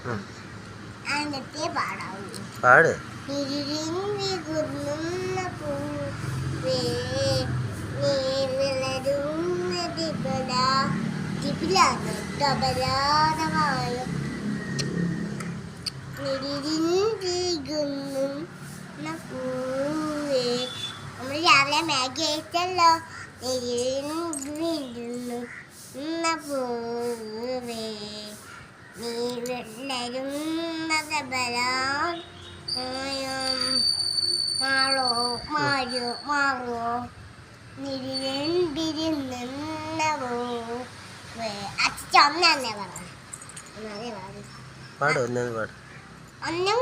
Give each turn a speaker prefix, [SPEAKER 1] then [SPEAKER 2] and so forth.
[SPEAKER 1] എന്നിട്ടേ പാടാവൂ.
[SPEAKER 2] പാട്.
[SPEAKER 1] വികുന്ന പൂവേ നീ വിളരുന്ന ദിബിലാണ് തബലാതമായും നിരികുന്ന പൂവേ. നമ്മൾ രാവിലെ മാഗി കഴിച്ചല്ലോ. നിരികുന്ന പൂവേ നീ വിളരുന്ന തബലാതമായും മാറോ മാറോ മാറോ നിരിരുന്നവോ. അച്ഛൻ ഒന്നേ പറഞ്ഞു.
[SPEAKER 2] പാട് ഒന്നേ പാട്.
[SPEAKER 1] ഒന്നും